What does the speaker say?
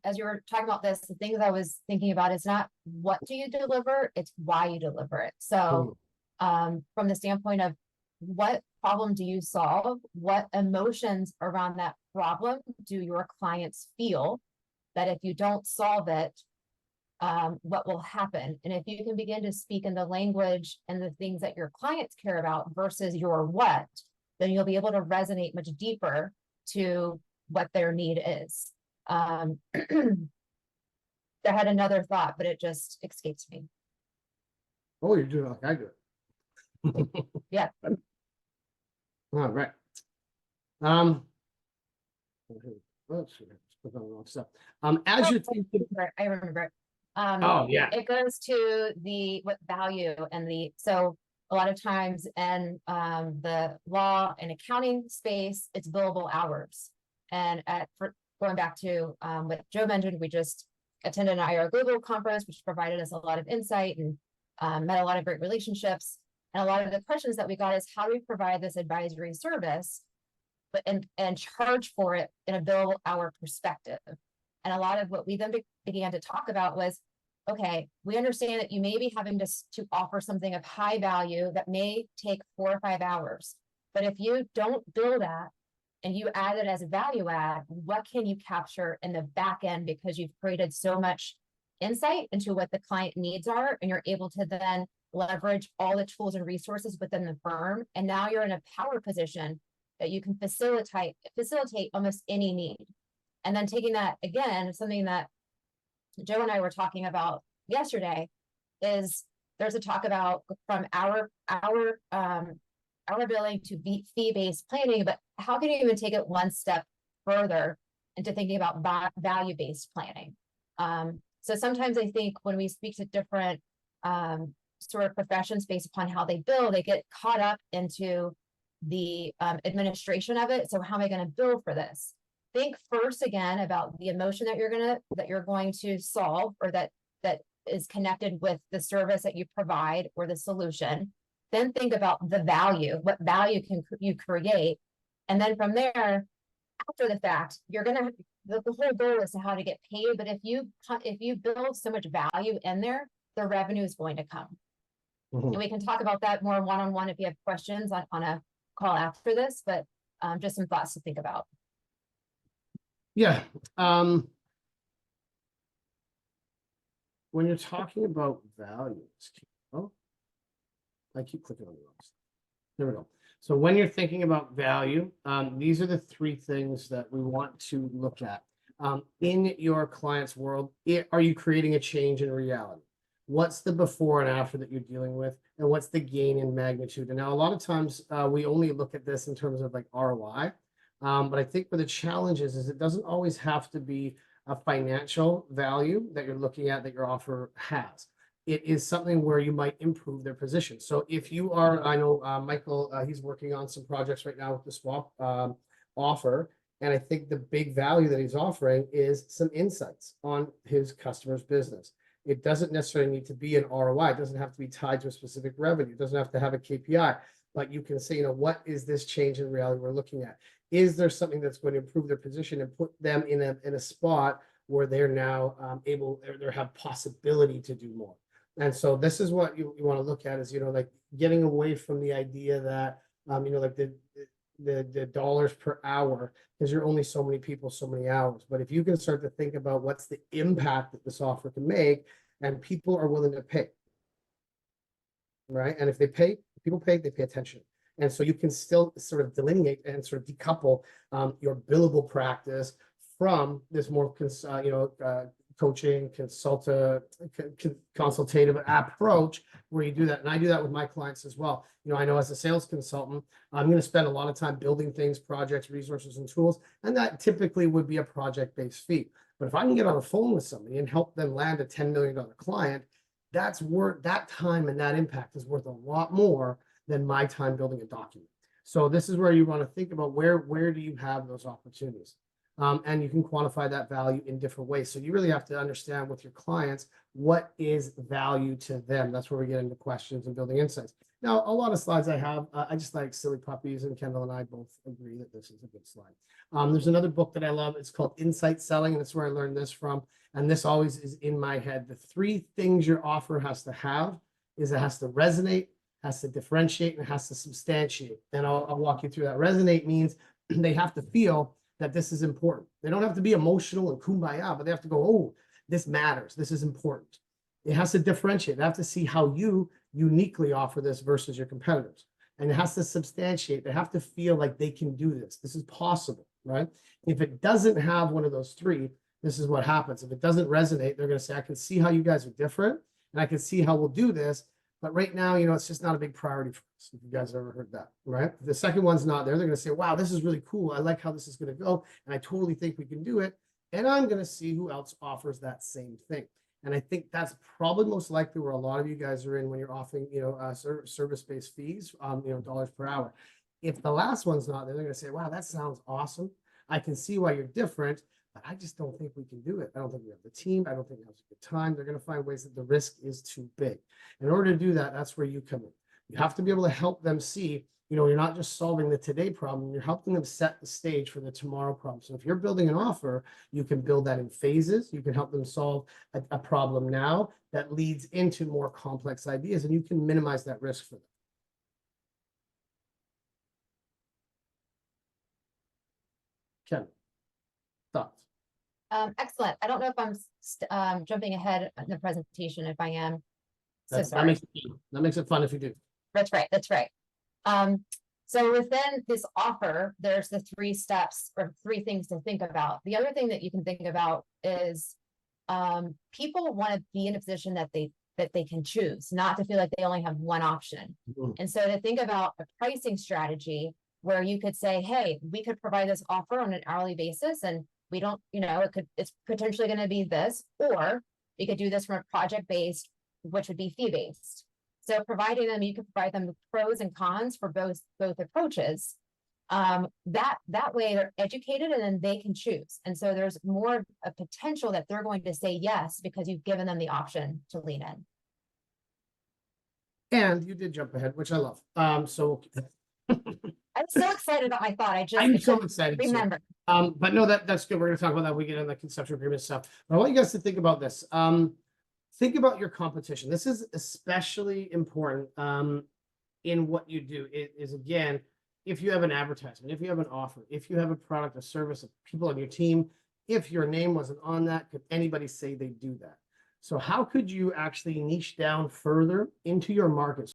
as you were talking about this, the things I was thinking about is not what do you deliver, it's why you deliver it. So from the standpoint of what problem do you solve, what emotions around that problem do your clients feel, that if you don't solve it, what will happen? And if you can begin to speak in the language and the things that your clients care about versus your what, then you'll be able to resonate much deeper to what their need is. I had another thought, but it just escapes me. Oh, you're doing like I do it. Yeah. All right. Let's see. Put on the wrong stuff. As you're thinking, I remember it. oh yeah, it goes to what value and so a lot of times in the law and accounting space, it's billable hours. And for going back to what Joe mentioned, we just attended an IR Global conference, which provided us a lot of insight and met a lot of great relationships. And a lot of the questions that we got is how do we provide this advisory service, but and charge for it in a billable hour perspective. And a lot of what we then began to talk about was, okay, we understand that you may be having to offer something of high value that may take 4 or 5 hours. But if you don't bill that and you add it as a value add, what can you capture in the back end because you've created so much insight into what the client needs are, and you're able to then leverage all the tools and resources within the firm. And now you're in a power position that you can facilitate almost any need. And then taking that again, something that Joe and I were talking about yesterday is there's a talk about from our billing to fee-based planning, but how can you even take it one step further into thinking about value-based planning? So sometimes I think when we speak to different sort of professions based upon how they bill, they get caught up into the administration of it. So how am I going to bill for this? Think first again about the emotion that you're going to solve, or that is connected with the service that you provide or the solution. Then think about the value. What value can you create? And then from there, after the fact, you're gonna the whole goal is to how to get paid. But if you build so much value in there, the revenue is going to come. And we can talk about that more one-on-one if you have questions on a call after this. But just some thoughts to think about. Yeah. When you're talking about values, oh, I keep clicking on the wrong stuff. There we go. So when you're thinking about value, these are the 3 things that we want to look at. In your client's world, are you creating a change in reality? What's the before and after that you're dealing with, and what's the gain in magnitude? And now a lot of times we only look at this in terms of like ROI, but I think where the challenge is it doesn't always have to be a financial value that you're looking at that your offer has. It is something where you might improve their position. So if you are, I know Michael, he's working on some projects right now with the swap offer. And I think the big value that he's offering is some insights on his customer's business. It doesn't necessarily need to be an ROI. It doesn't have to be tied to a specific revenue. It doesn't have to have a KPI, but you can say, what is this change in reality we're looking at? Is there something that's going to improve their position and put them in a spot where they're now able, or have possibility to do more? And so this is what you want to look at is, like getting away from the idea that, like the dollars per hour, because you're only so many people, so many hours. But if you can start to think about what's the impact that this offer can make, and people are willing to pay, right? And if people pay, they pay attention. And so you can still sort of delineate and sort of decouple your billable practice from this more, coaching, consultative approach where you do that. And I do that with my clients as well. I know as a sales consultant, I'm going to spend a lot of time building things, projects, resources, and tools. And that typically would be a project-based fee. But if I can get on the phone with somebody and help them land a $10 million client, that's worth that time, and that impact is worth a lot more than my time building a document. So this is where you want to think about where do you have those opportunities? And you can quantify that value in different ways. So you really have to understand with your clients, what is value to them? That's where we get into questions and building insights. Now, a lot of slides I have, I just like silly puppies, and Kendall and I both agree that this is a good slide. There's another book that I love. It's called Insight Selling, and that's where I learned this from. And this always is in my head. The three things your offer has to have is it has to resonate, has to differentiate, and it has to substantiate. And I'll walk you through that. Resonate means they have to feel that this is important. They don't have to be emotional and kumbaya, but they have to go, oh, this matters. This is important. It has to differentiate. They have to see how you uniquely offer this versus your competitors. And it has to substantiate. They have to feel like they can do this. This is possible, right? If it doesn't have one of those three, this is what happens. If it doesn't resonate, they're going to say, I can see how you guys are different, and I can see how we'll do this. But right now, it's just not a big priority for us. If you guys have ever heard that, right? If the second one's not there, they're going to say, wow, this is really cool. I like how this is going to go. And I totally think we can do it. And I'm going to see who else offers that same thing. And I think that's probably most likely where a lot of you guys are in when you're offering, service-based fees, dollars per hour. If the last one's not there, they're going to say, wow, that sounds awesome. I can see why you're different, but I just don't think we can do it. I don't think we have the team. I don't think we have a good time. They're going to find ways that the risk is too big. In order to do that, that's where you come in. You have to be able to help them see, you're not just solving the today problem, you're helping them set the stage for the tomorrow problem. So if you're building an offer, you can build that in phases. You can help them solve a problem now that leads into more complex ideas, and you can minimize that risk for them. Ken, thoughts? Excellent. I don't know if I'm jumping ahead in the presentation. If I am, so That sorry. makes it fun if you do. That's right. That's right. So within this offer, there's the 3 steps or 3 things to think about. The other thing that you can think about is people want to be in a position that they can choose, not to feel like they only have one option. Mhm. And so to think about a pricing strategy where you could say, hey, we could provide this offer on an hourly basis, and we don't, it's potentially going to be this, or we could do this from a project based, which would be fee based. So providing them, you could provide them with pros and cons for both approaches. That way they're educated and then they can choose. And so there's more of a potential that they're going to say yes because you've given them the option to lean in. And you did jump ahead, which I love. So I'm so excited about my thought. I'm so excited. Remember. But no, that's good. We're going to talk about that when we get in the conceptual agreement stuff. But I want you guys to think about this. Think about your competition. This is especially important in what you do. It is, again, if you have an advertisement, if you have an offer, if you have a product, a service, of people on your team, if your name wasn't on that, could anybody say they do that? So how could you actually niche down further into your market?